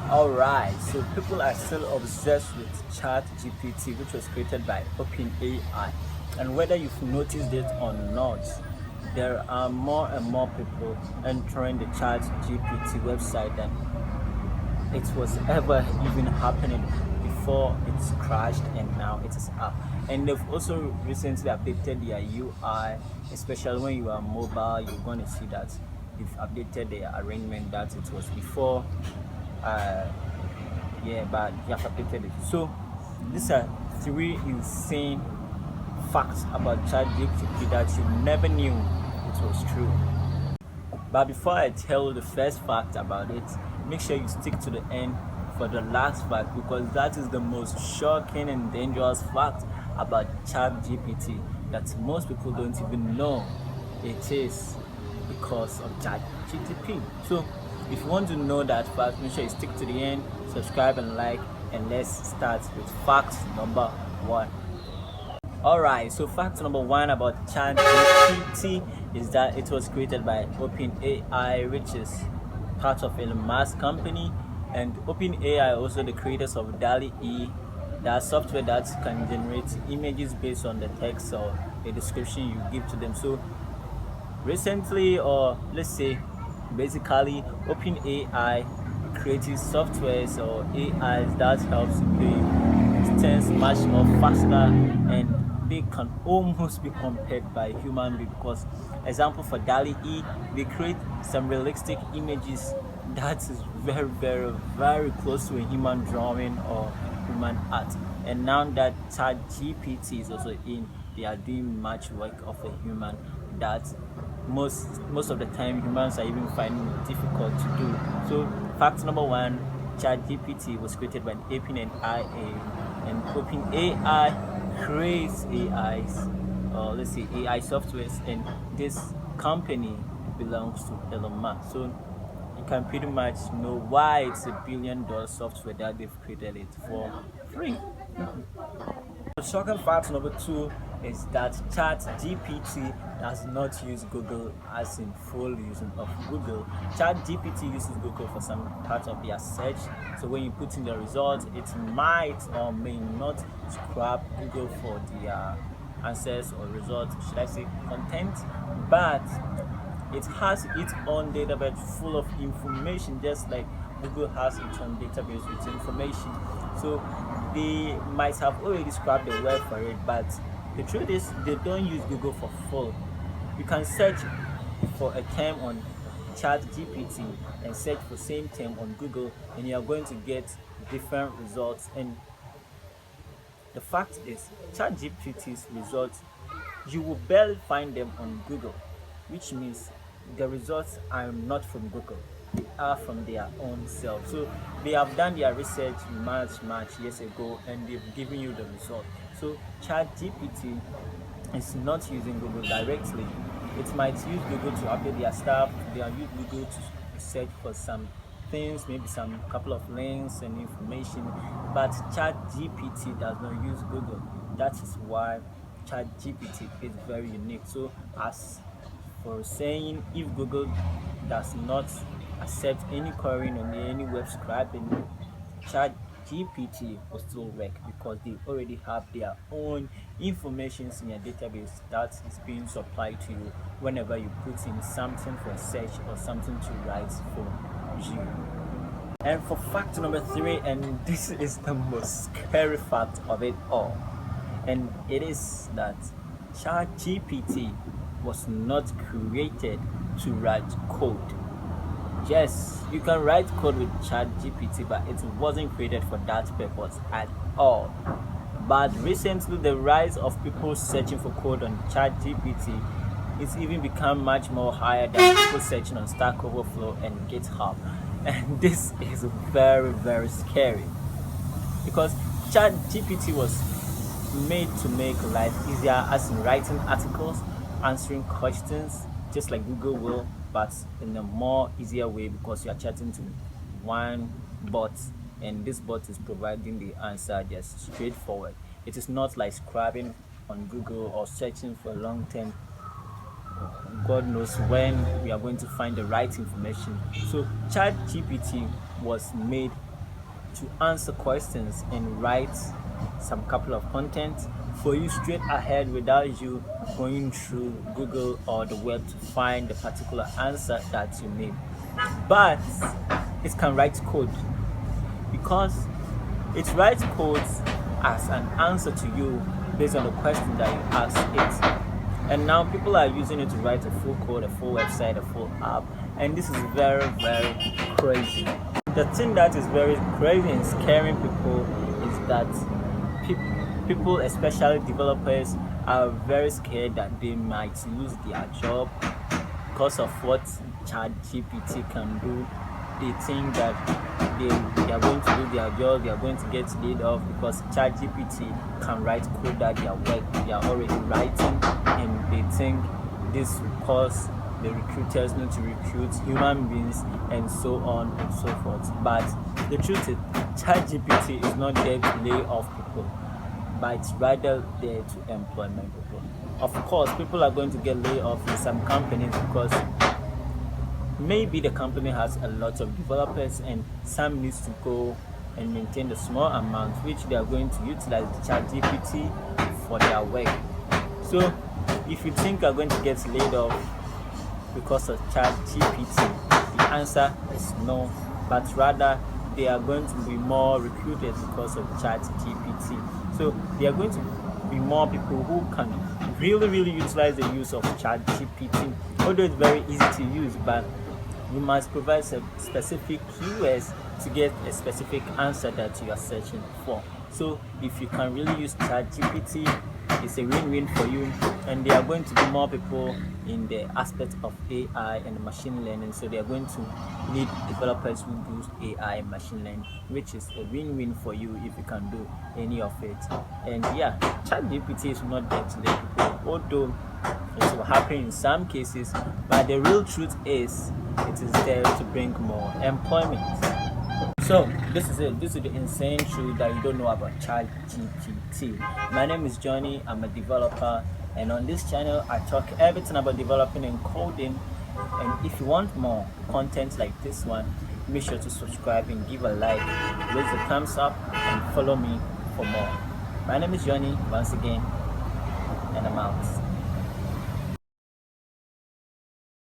Alright, so people are still obsessed with ChatGPT, which was created by OpenAI. And whether you've noticed it or not, there are more and more people entering the ChatGPT website than it was ever even happening before it's crashed, and now it is up. And they've also recently updated their UI, especially when you are mobile. You're going to see that they've updated their arrangement that it was before. Uh, yeah, but you have updated it. So these are three insane facts about ChatGPT that you never knew it was true. But before I tell you the first fact about it, make sure you stick to the end for the last fact, because that is the most shocking and dangerous fact about ChatGPT that most people don't even know it is because of ChatGPT. So if you want to know that fact, make sure you stick to the end, subscribe and like, and let's start with fact number one. Alright, so fact number one about ChatGPT is that it was created by OpenAI, which is part of Elon Musk company, and OpenAI also the creators of DALL-E, that software that can generate images based on the text or the description you give to them. So recently, or let's say basically, OpenAI creating softwares or AIs that helps make things much more faster, and they can almost be compared by human being. Because example for DALL-E, they create some realistic images that is very close to a human drawing or human art. And now that ChatGPT is also in, they are doing much work of a human that most of the time humans are even finding it difficult to do. So fact number one, ChatGPT was created by OpenAI, and OpenAI creates AIs, or let's say AI softwares, and this company belongs to Elon Musk. So you can pretty much know why it's $1 billion software that they've created it for free. The shocking fact number two is that ChatGPT does not use Google as in full using of Google. ChatGPT uses Google for some part of their search. So when you put in the results, it might or may not scrap Google for their answers or results, should I say content, but it has its own database full of information, just like Google has its own database with information. So they might have already scrapped the word for it, but the truth is they don't use Google for full. You can search for a term on ChatGPT and search for same term on Google, and you are going to get different results. And the fact is, ChatGPT's results, you will barely find them on Google, which means the results are not from Google, they are from their own self. So they have done their research much years ago, and they've given you the result. So ChatGPT is not using Google directly. It might use Google to update their stuff. They are use Google to search for some things, maybe some couple of links and information, but ChatGPT does not use Google. That is why ChatGPT is very unique. So as for saying, if Google does not accept any querying or any web scraping, ChatGPT will still work because they already have their own information in your database that is being supplied to you whenever you put in something for a search or something to write for you. And for fact number three, and this is the most scary fact of it all, and it is that ChatGPT was not created to write code. Yes, you can write code with ChatGPT, but it wasn't created for that purpose at all. But recently, the rise of people searching for code on ChatGPT it's even become much more higher than people searching on Stack Overflow and GitHub. And this is very scary because ChatGPT was made to make life easier, as in writing articles, answering questions, just like Google will, but in a more easier way because you are chatting to one bot, and this bot is providing the answer just straightforward. It is not like scrubbing on Google or searching for a long term. God knows when we are going to find the right information. So ChatGPT was made to answer questions and write some couple of content for you straight ahead without you going through Google or the web to find the particular answer that you need. But it can write code, because it writes codes as an answer to you based on the question that you ask it. And now people are using it to write a full code, a full website, a full app, and this is very, very crazy. The thing that is very crazy and scaring people is that people, especially developers, are very scared that they might lose their job because of what ChatGPT can do. They think that they are going to lose their job, they are going to get laid off because ChatGPT can write code that they are already writing, and they think this will cause the recruiters need to recruit human beings and so on and so forth. But the truth is, ChatGPT is not there to lay off people, but it's rather there to employ people. Of course, people are going to get laid off in some companies because maybe the company has a lot of developers and some needs to go and maintain the small amount which they are going to utilize the ChatGPT for their work. So if you think you're going to get laid off because of ChatGPT, the answer is no, but rather they are going to be more recruited because of ChatGPT. So there are going to be more people who can really utilize the use of ChatGPT, although it's very easy to use, but you must provide some specific keywords to get a specific answer that you are searching for. So if you can really use ChatGPT, it's a win-win for you, and there are going to be more people in the aspect of AI and machine learning, so they are going to need developers who use AI and machine learning, which is a win-win for you if you can do any of it. And yeah, ChatGPT is not there to let people, although it will happen in some cases, but the real truth is it is there to bring more employment. So this is it. This is the insane truth that you don't know about ChatGPT. My name is Johnny. I'm a developer, and on this channel I talk everything about developing and coding. And if you want more content like this one, make sure to subscribe and give a like, raise the thumbs up, and follow me for more. My name is Johnny once again, and I'm out.